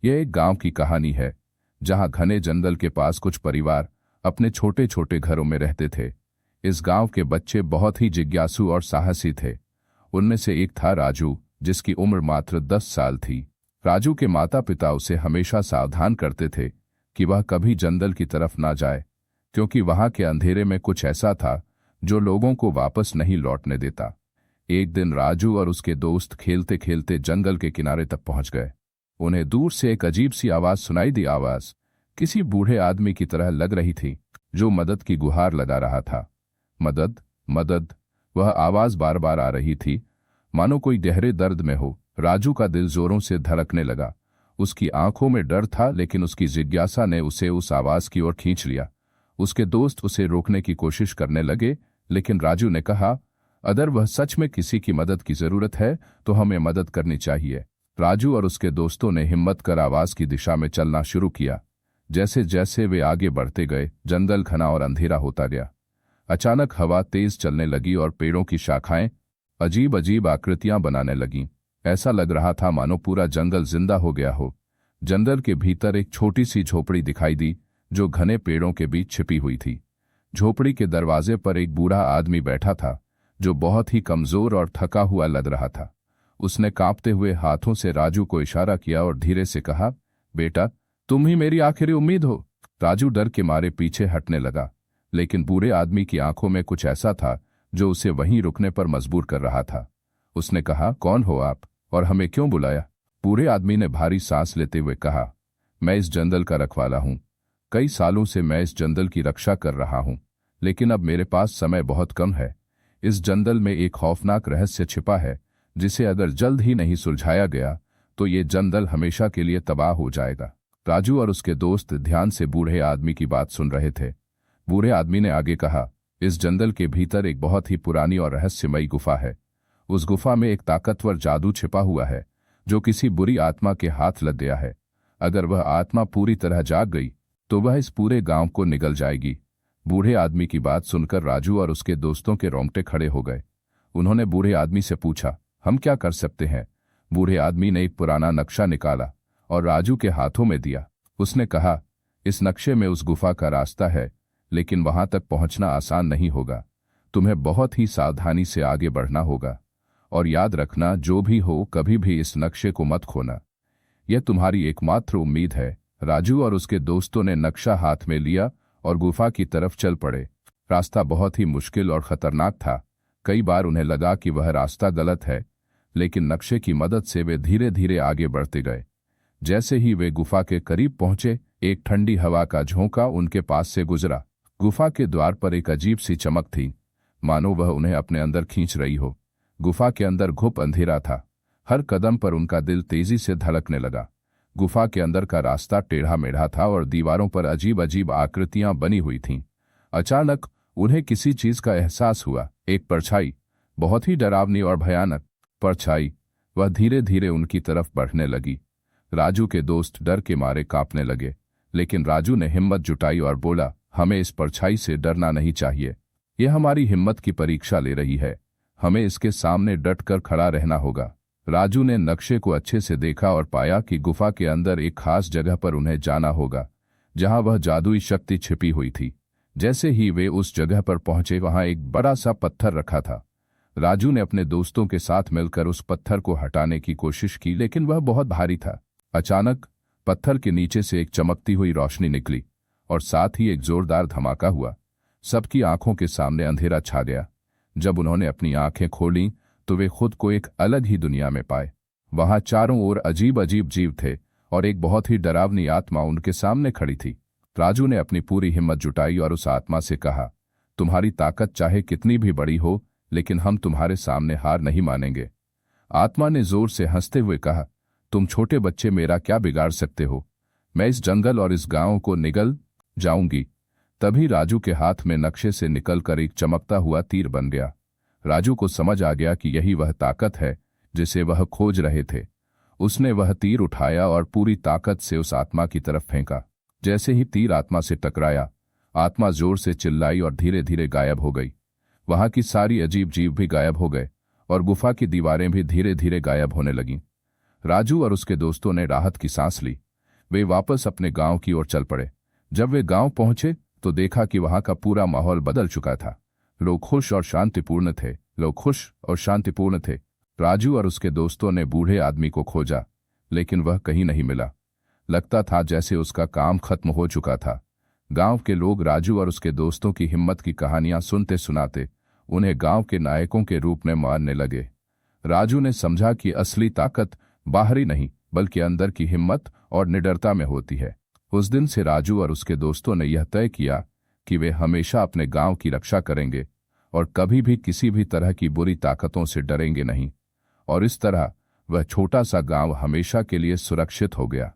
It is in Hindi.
यह एक गांव की कहानी है जहां घने जंगल के पास कुछ परिवार अपने छोटे छोटे घरों में रहते थे। इस गांव के बच्चे बहुत ही जिज्ञासु और साहसी थे। उनमें से एक था राजू, जिसकी उम्र मात्र 10 साल थी। राजू के माता पिता उसे हमेशा सावधान करते थे कि वह कभी जंगल की तरफ ना जाए, क्योंकि वहां के अंधेरे में कुछ ऐसा था जो लोगों को वापस नहीं लौटने देता। एक दिन राजू और उसके दोस्त खेलते खेलते जंगल के किनारे तक पहुंच गए। उन्हें दूर से एक अजीब सी आवाज सुनाई दी। आवाज किसी बूढ़े आदमी की तरह लग रही थी जो मदद की गुहार लगा रहा था। मदद, मदद, वह आवाज बार बार आ रही थी, मानो कोई गहरे दर्द में हो। राजू का दिल जोरों से धड़कने लगा। उसकी आंखों में डर था, लेकिन उसकी जिज्ञासा ने उसे उस आवाज की ओर खींच लिया। उसके दोस्त उसे रोकने की कोशिश करने लगे, लेकिन राजू ने कहा, अगर वह सच में किसी की मदद की जरूरत है तो हमें मदद करनी चाहिए। राजू और उसके दोस्तों ने हिम्मत कर आवाज की दिशा में चलना शुरू किया। जैसे जैसे वे आगे बढ़ते गए, जंगल घना और अंधेरा होता गया। अचानक हवा तेज चलने लगी और पेड़ों की शाखाएं अजीब अजीब आकृतियां बनाने लगीं। ऐसा लग रहा था मानो पूरा जंगल जिंदा हो गया हो। जंगल के भीतर एक छोटी सी झोपड़ी दिखाई दी जो घने पेड़ों के बीच छिपी हुई थी। झोपड़ी के दरवाजे पर एक बूढ़ा आदमी बैठा था जो बहुत ही कमजोर और थका हुआ लग रहा था। उसने कांपते हुए हाथों से राजू को इशारा किया और धीरे से कहा, बेटा, तुम ही मेरी आखिरी उम्मीद हो। राजू डर के मारे पीछे हटने लगा, लेकिन बूढ़े आदमी की आंखों में कुछ ऐसा था जो उसे वहीं रुकने पर मजबूर कर रहा था। उसने कहा, कौन हो आप और हमें क्यों बुलाया? बूढ़े आदमी ने भारी सांस लेते हुए कहा, मैं इस जंगल का रखवाला हूं। कई सालों से मैं इस जंगल की रक्षा कर रहा हूं, लेकिन अब मेरे पास समय बहुत कम है। इस जंगल में एक खौफनाक रहस्य छिपा है जिसे अगर जल्द ही नहीं सुलझाया गया तो ये जंगल हमेशा के लिए तबाह हो जाएगा। राजू और उसके दोस्त ध्यान से बूढ़े आदमी की बात सुन रहे थे। बूढ़े आदमी ने आगे कहा, इस जंगल के भीतर एक बहुत ही पुरानी और रहस्यमयी गुफा है। उस गुफा में एक ताकतवर जादू छिपा हुआ है जो किसी बुरी आत्मा के हाथ लग गया है। अगर वह आत्मा पूरी तरह जाग गई तो वह इस पूरे गांव को निगल जाएगी। बूढ़े आदमी की बात सुनकर राजू और उसके दोस्तों के रोंगटे खड़े हो गए। उन्होंने बूढ़े आदमी से पूछा, हम क्या कर सकते हैं? बूढ़े आदमी ने एक पुराना नक्शा निकाला और राजू के हाथों में दिया। उसने कहा, इस नक्शे में उस गुफा का रास्ता है, लेकिन वहां तक पहुंचना आसान नहीं होगा। तुम्हें बहुत ही सावधानी से आगे बढ़ना होगा और याद रखना, जो भी हो कभी भी इस नक्शे को मत खोना। यह तुम्हारी एकमात्र उम्मीद है। राजू और उसके दोस्तों ने नक्शा हाथ में लिया और गुफा की तरफ चल पड़े। रास्ता बहुत ही मुश्किल और खतरनाक था। कई बार उन्हें लगा कि वह रास्ता गलत है, लेकिन नक्शे की मदद से वे धीरे धीरे आगे बढ़ते गए। जैसे ही वे गुफा के करीब पहुंचे, एक ठंडी हवा का झोंका उनके पास से गुजरा। गुफा के द्वार पर एक अजीब सी चमक थी, मानो वह उन्हें अपने अंदर खींच रही हो। गुफा के अंदर घुप अंधेरा था। हर कदम पर उनका दिल तेजी से धड़कने लगा। गुफा के अंदर का रास्ता टेढ़ा मेढ़ा था और दीवारों पर अजीब अजीब आकृतियां बनी हुई थीं। अचानक उन्हें किसी चीज का एहसास हुआ। एक परछाई, बहुत ही डरावनी और भयानक परछाई, वह धीरे धीरे उनकी तरफ बढ़ने लगी। राजू के दोस्त डर के मारे कांपने लगे, लेकिन राजू ने हिम्मत जुटाई और बोला, हमें इस परछाई से डरना नहीं चाहिए। यह हमारी हिम्मत की परीक्षा ले रही है। हमें इसके सामने डट कर खड़ा रहना होगा। राजू ने नक्शे को अच्छे से देखा और पाया कि गुफा के अंदर एक खास जगह पर उन्हें जाना होगा, जहां वह जादुई शक्ति छिपी हुई थी। जैसे ही वे उस जगह पर पहुंचे, वहां एक बड़ा सा पत्थर रखा था। राजू ने अपने दोस्तों के साथ मिलकर उस पत्थर को हटाने की कोशिश की, लेकिन वह बहुत भारी था। अचानक पत्थर के नीचे से एक चमकती हुई रोशनी निकली और साथ ही एक जोरदार धमाका हुआ। सबकी आंखों के सामने अंधेरा छा गया। जब उन्होंने अपनी आंखें खोलीं तो वे खुद को एक अलग ही दुनिया में पाए। वहां चारों ओर अजीब अजीब जीव थे और एक बहुत ही डरावनी आत्मा उनके सामने खड़ी थी। राजू ने अपनी पूरी हिम्मत जुटाई और उस आत्मा से कहा, तुम्हारी ताकत चाहे कितनी भी बड़ी हो, लेकिन हम तुम्हारे सामने हार नहीं मानेंगे। आत्मा ने जोर से हंसते हुए कहा, तुम छोटे बच्चे मेरा क्या बिगाड़ सकते हो? मैं इस जंगल और इस गांव को निगल जाऊंगी। तभी राजू के हाथ में नक्शे से निकलकर एक चमकता हुआ तीर बन गया। राजू को समझ आ गया कि यही वह ताकत है जिसे वह खोज रहे थे। उसने वह तीर उठाया और पूरी ताकत से उस आत्मा की तरफ फेंका। जैसे ही तीर आत्मा से टकराया, आत्मा जोर से चिल्लाई और धीरे धीरे गायब हो गई। वहां की सारी अजीब जीव भी गायब हो गए और गुफा की दीवारें भी धीरे धीरे गायब होने लगीं। राजू और उसके दोस्तों ने राहत की सांस ली। वे वापस अपने गांव की ओर चल पड़े। जब वे गांव पहुंचे तो देखा कि वहां का पूरा माहौल बदल चुका था। लोग खुश और शांतिपूर्ण थे। राजू और उसके दोस्तों ने बूढ़े आदमी को खोजा, लेकिन वह कहीं नहीं मिला। लगता था जैसे उसका काम खत्म हो चुका था। गांव के लोग राजू और उसके दोस्तों की हिम्मत की कहानियां सुनते सुनाते उन्हें गांव के नायकों के रूप में मानने लगे। राजू ने समझा कि असली ताकत बाहरी नहीं बल्कि अंदर की हिम्मत और निडरता में होती है। उस दिन से राजू और उसके दोस्तों ने यह तय किया कि वे हमेशा अपने गांव की रक्षा करेंगे और कभी भी किसी भी तरह की बुरी ताकतों से डरेंगे नहीं। और इस तरह वह छोटा सा गांव हमेशा के लिए सुरक्षित हो गया।